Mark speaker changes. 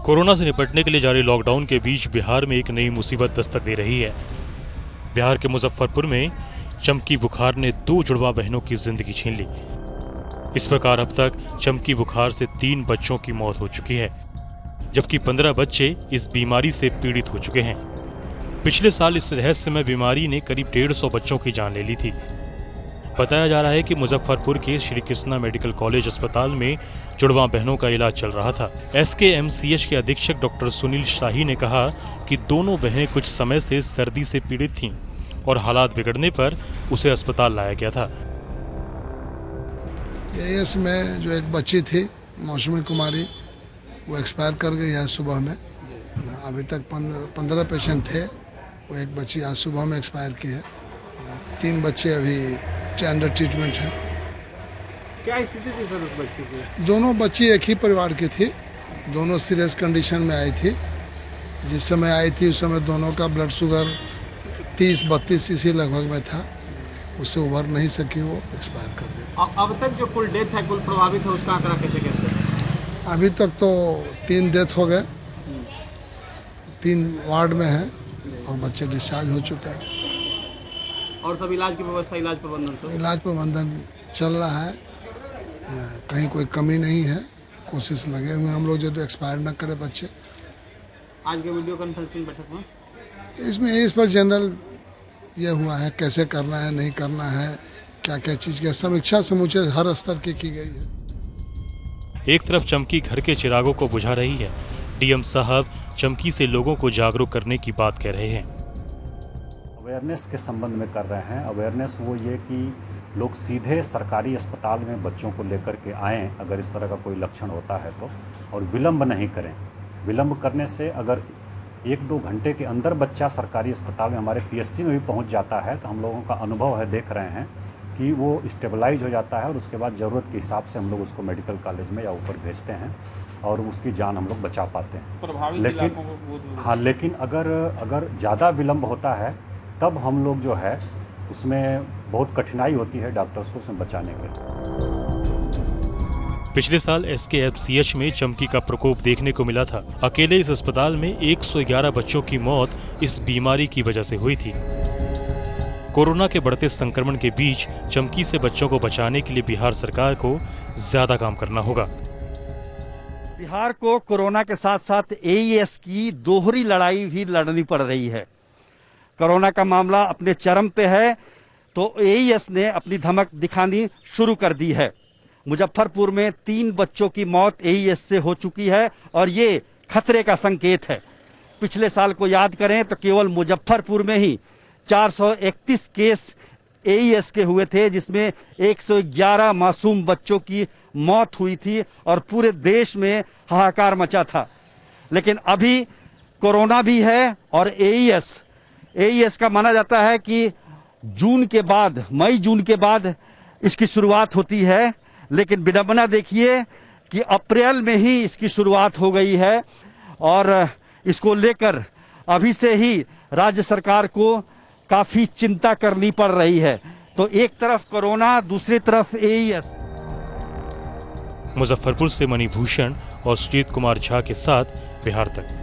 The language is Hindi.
Speaker 1: कोरोना से निपटने के लिए जारी लॉकडाउन के बीच बिहार में एक नई मुसीबत दस्तक दे रही है। बिहार के मुजफ्फरपुर में चमकी बुखार ने 2 जुड़वा बहनों की जिंदगी छीन ली। इस प्रकार अब तक चमकी बुखार से 3 बच्चों की मौत हो चुकी है, जबकि 15 बच्चे इस बीमारी से पीड़ित हो चुके हैं। पिछले साल इस रहस्यमय बीमारी ने करीब 150 बच्चों की जान ले ली थी। बताया जा रहा है कि मुजफ्फरपुर के श्री कृष्णा मेडिकल कॉलेज अस्पताल में जुड़वा बहनों का इलाज चल रहा था। SKMCH के अधीक्षक डॉक्टर सुनील शाही ने कहा कि दोनों बहनें कुछ समय से सर्दी से पीड़ित थीं और हालात बिगड़ने पर उसे अस्पताल लाया गया था।
Speaker 2: AS में जो एक बच्ची थी मौसमी कुमारी, वो एक्सपायर कर गई है सुबह में। अभी तक 15 पेशेंट थे, वो एक बच्ची आज सुबह में एक्सपायर की है। 3 बच्चे अभी अंडर ट्रीटमेंट है।
Speaker 3: क्या स्थिति थी सर उस बच्ची की?
Speaker 2: दोनों बच्ची एक ही परिवार की थी, दोनों सीरियस कंडीशन में आई थी। जिस समय आई थी उस समय दोनों का ब्लड शुगर 30-32 cc लगभग में था, उससे उभर नहीं सकी, वो एक्सपायर कर गई।
Speaker 3: अब तक जो कुल डेथ है, कुल प्रभावित है, उसका आंकड़ा कैसे?
Speaker 2: अभी तक तो 3 डेथ हो गए, 3 वार्ड में है और बच्चे डिस्चार्ज हो चुके हैं।
Speaker 3: और सब इलाज की व्यवस्था, इलाज प्रबंधन
Speaker 2: चल रहा है, कहीं कोई कमी नहीं है। कोशिश लगे हुए हम लोग जो तो एक्सपायर न करे बच्चे।
Speaker 3: आज के वीडियो कॉन्फ्रेंसिंग बैठक में
Speaker 2: इसमें इस पर जनरल ये हुआ है, कैसे करना है, नहीं करना है, क्या क्या चीज़ की समीक्षा समूचे हर स्तर की गई है।
Speaker 1: एक तरफ चमकी घर के चिरागों को बुझा रही है, DM साहब चमकी से लोगों को जागरूक करने की बात कह रहे हैं।
Speaker 4: अवेयरनेस के संबंध में कर रहे हैं। अवेयरनेस वो ये कि लोग सीधे सरकारी अस्पताल में बच्चों को लेकर के आएँ अगर इस तरह का कोई लक्षण होता है तो, और विलम्ब नहीं करें। विलम्ब करने से अगर 1-2 घंटे के अंदर बच्चा सरकारी अस्पताल में हमारे PSC में भी पहुंच जाता है तो हम लोगों का अनुभव है, देख रहे हैं कि वो स्टेबलाइज हो जाता है और उसके बाद ज़रूरत के हिसाब से हम लोग उसको मेडिकल कॉलेज में या ऊपर भेजते हैं और उसकी जान हम लोग बचा पाते हैं। लेकिन अगर ज़्यादा विलम्ब होता है तब हम लोग जो है उसमें बहुत कठिनाई होती है डॉक्टर्स को उसमें बचाने के लिए।
Speaker 1: पिछले साल SKMCH में चमकी का प्रकोप देखने को मिला था। अकेले इस अस्पताल में 111 बच्चों की मौत इस बीमारी की वजह से हुई थी। कोरोना के बढ़ते संक्रमण के बीच चमकी से बच्चों को बचाने के लिए बिहार सरकार को ज्यादा काम करना होगा।
Speaker 5: बिहार को कोरोना के साथ साथ AES की दोहरी लड़ाई भी लड़नी पड़ रही है। कोरोना का मामला अपने चरम पे है तो AES ने अपनी धमक दिखानी शुरू कर दी है। मुजफ्फरपुर में 3 बच्चों की मौत AES से हो चुकी है और ये खतरे का संकेत है। पिछले साल को याद करें तो केवल मुजफ्फरपुर में ही 431 केस AES के हुए थे, जिसमें 111 मासूम बच्चों की मौत हुई थी और पूरे देश में हाहाकार मचा था। लेकिन अभी कोरोना भी है और AES का माना जाता है कि जून के बाद, मई जून के बाद इसकी शुरुआत होती है, लेकिन विडंबना देखिए कि अप्रैल में ही इसकी शुरुआत हो गई है और इसको लेकर अभी से ही राज्य सरकार को काफी चिंता करनी पड़ रही है। तो एक तरफ कोरोना, दूसरी तरफ AES।
Speaker 1: मुजफ्फरपुर से मणिभूषण और सुजीत कुमार झा के साथ बिहार तक।